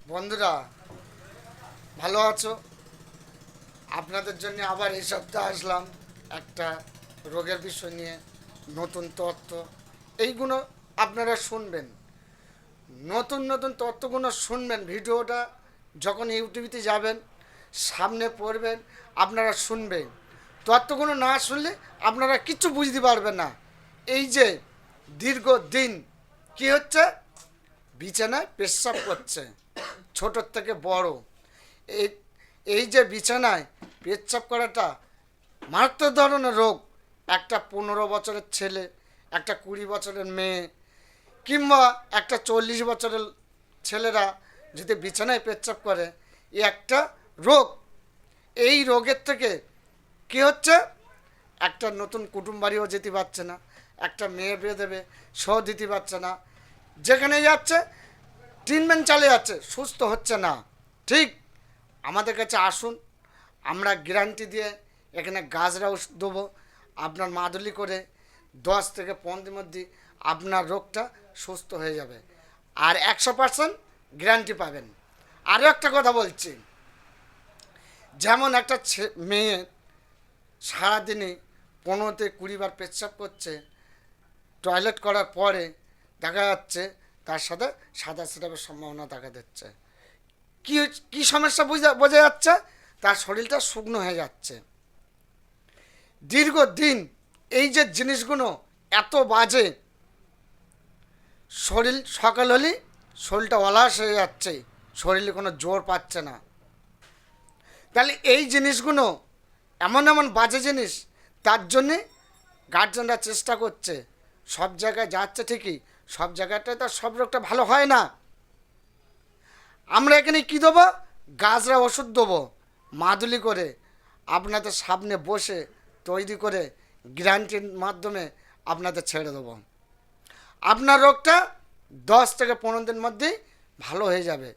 বন্ধুরা, ভালো আছো? আপনাদের জন্য আবার এই সপ্তাহে আসলাম একটা রোগের বিষয় নিয়ে, নতুন তথ্য। এইগুলো আপনারা শুনবেন, নতুন নতুন তথ্যগুলো শুনবেন। ভিডিওটা যখন ইউটিউবেতে যাবেন, সামনে পড়বেন, আপনারা শুনবেন। তথ্যগুলো না শুনলে আপনারা কিচ্ছু বুঝতে পারবেন না। এই যে দীর্ঘদিন কি হচ্ছে, বিছানায় পেচ্ছাপ করছে, ছোটোর থেকে বড়। এই এই যে বিছানায় পেচ্ছাপ করাটা মারাত্মক ধরনের রোগ। একটা 15 বছরের ছেলে, একটা 20 বছরের মেয়ে, কিংবা একটা 40 বছরের ছেলেরা যদি বিছানায় পেচ্ছাপ করে, এ একটা রোগ। এই রোগের থেকে কী হচ্ছে, একটা নতুন কুটুম বাড়িও যেতে পারছে না, একটা মেয়ে বিয়ে দেবে সেও দিতে পারছে না, যেখানে যাচ্ছে ট্রিটমেন্ট চালিয়ে যাচ্ছে, সুস্থ হচ্ছে না। ঠিক আমাদের কাছে আসুন, আমরা গ্যারান্টি দিয়ে এখানে গাছরা ওষুধ দেবো। আপনার মাদুলি করে 10 থেকে 15 দিনের মধ্যে আপনার রোগটা সুস্থ হয়ে যাবে, আর 100% গ্যারান্টি পাবেন। আরও একটা কথা বলছি, যেমন একটা মেয়ে সারাদিনে 15 থেকে 20 বার পেচ্ছাপ করছে, টয়লেট করার পরে দেখা যাচ্ছে তার সাথে সাদা সিরাপের সম্ভাবনা দেখা দিচ্ছে। কী কী সমস্যা বোঝা যাচ্ছে, তার শরীরটা শুকনো হয়ে যাচ্ছে দীর্ঘদিন। এই যে জিনিসগুলো এত বাজে, শরীর সকাল হলেই শরীরটা অলস হয়ে যাচ্ছে, শরীরে কোনো জোর পাচ্ছে না। তাহলে এই জিনিসগুলো এমন এমন বাজে জিনিস, তার জন্যে গার্জেনরা চেষ্টা করছে, সব জায়গায় যাচ্ছে ঠিকই, সব জায়গাটায় তো সব রোগটা ভালো হয় না। আমরা এখানে কী দেবো, গাছরা ওষুধ দেবো, মাদুলি করে আপনাদের সামনে বসে তৈরি করে গ্যারান্টির মাধ্যমে আপনাদের ছেড়ে দেবো। আপনার রোগটা 10 থেকে 15 দিনের মধ্যেই ভালো হয়ে যাবে।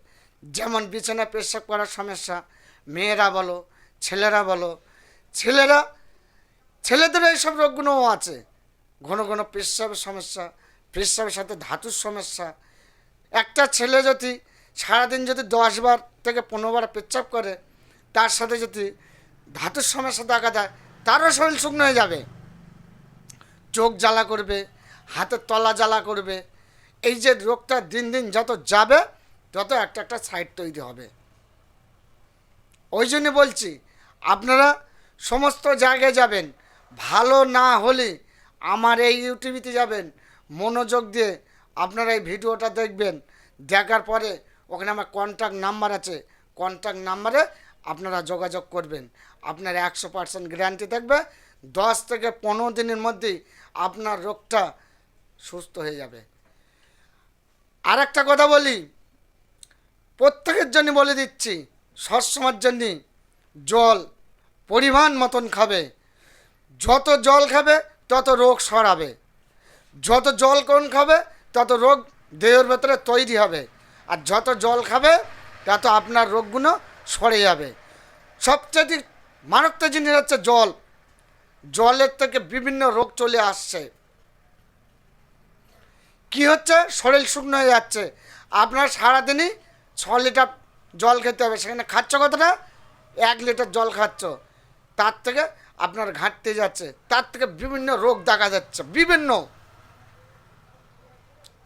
যেমন বিছানায় পেশাব করার সমস্যা, মেয়েরা বলো ছেলেরা বলো, ছেলেরা ছেলেদের এইসব রোগগুলোও আছে। ঘন ঘন পেশাবের সমস্যা, পেশাবের সাথে ধাতুর সমস্যা। একটা ছেলে যদি সারাদিন যদি 10 বার থেকে 15 বার পেচ্ছাপ করে, তার সাথে যদি ধাতুর সমস্যা দেখা দেয়, তারও শরীর শুকনো হয়ে যাবে, চোখ জ্বালা করবে, হাতের তলা জ্বালা করবে। এই যে রোগটা দিন দিন যত যাবে, তত একটা একটা সাইড তৈরি হবে। ওই জন্য বলছি, আপনারা সমস্ত জায়গায় যাবেন, ভালো না হলে আমার এই ইউটিউবিতে যাবেন, মনোযোগ দিয়ে আপনারা এই ভিডিওটা দেখবেন। দেখার পরে ওখানে আমার কন্ট্যাক্ট নাম্বার আছে, কন্ট্যাক্ট নাম্বারে আপনারা যোগাযোগ করবেন। আপনার 100% গ্যারান্টি থাকবে, 10 থেকে 15 দিনের মধ্যেই আপনার রোগটা সুস্থ হয়ে যাবে। আর একটা কথা বলি, প্রত্যেকের জন্য বলে দিচ্ছি, সবসময়ের জন্য জল পরিমাণ মতন খাবে। যত জল খাবে তত রোগ সরাবে, যত জল কম খাবে তত রোগ দেহের ভেতরে তৈরি হবে, আর যত জল খাবে তত আপনার রোগগুলো সরে যাবে। সবচেয়ে মারাত্মক জিনিস হচ্ছে জল। জলের থেকে বিভিন্ন রোগ চলে আসছে। কি হচ্ছে, শরীর শুকনো হয়ে যাচ্ছে। আপনার সারাদিনই 6 লিটার জল খেতে হবে, সেখানে খাচ্ছ কতটা, 1 লিটার জল খাচ্ছ, তার থেকে আপনার ঘাটতে যাচ্ছে, তার থেকে বিভিন্ন রোগ দেখা যাচ্ছে বিভিন্ন।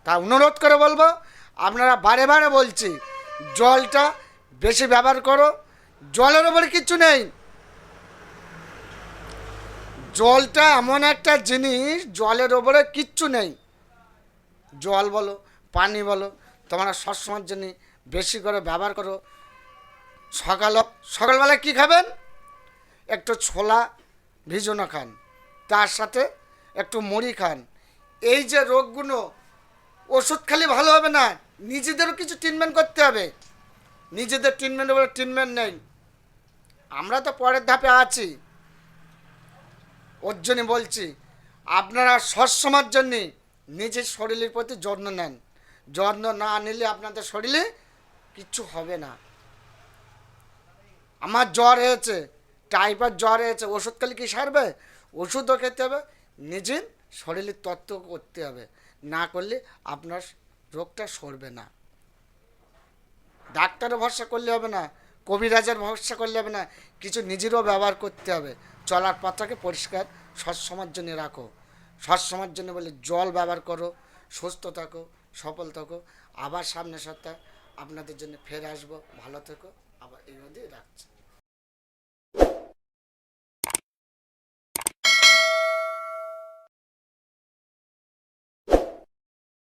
তা অনুরোধ করে বলবো, আপনারা বারে বারে বলছি, জলটা বেশি ব্যবহার করো। জলের ওপরে কিচ্ছু নেই, জলটা এমন একটা জিনিস, জলের ওপরে কিচ্ছু নেই। জল বলো পানি বলো, তোমরা সবসময়ের জন্য বেশি করে ব্যবহার করো। সকালবেলা কী খাবেন, একটু ছোলা ভিজানো খান, তার সাথে একটু মুড়ি খান। এই যে রোগগুলো, ওষুধ খালি ভালো হবে না, নিজেদেরও কিছু ট্রিটমেন্ট করতে হবে। নিজেদের ট্রিটমেন্টের বলে ট্রিটমেন্ট নেই, আমরা তো পরের ধাপে আছি। ওর জন্য বলছি, আপনারা সবসময়ের জন্যে নিজের শরীরের প্রতি যত্ন নেন। যত্ন না নিলে আপনাদের শরীরে কিচ্ছু হবে না। আমার জ্বর হয়েছে, টাইফয়েড জ্বর হয়েছে, ওষুধ খেলে কি সারবে? ওষুধও খেতে হবে, নিজের শরীরের তত্ত্ব করতে হবে, না করলে আপনার রোগটা সরবে না। ডাক্তারের ভরসা করলে হবে না, কবিরাজের ভরসা করলে হবে না, কিছু নিজেরও ব্যবহার করতে হবে। চলার পথটাকে পরিষ্কার সবসময়ের জন্য রাখো। সবসময়ের জন্য বলে জল ব্যবহার করো, সুস্থ থাকো, সফল থাকো। আবার সামনের সপ্তাহে আপনাদের জন্য ফের আসবো। ভালো থেকো। আবার এই অবধি রাখছি।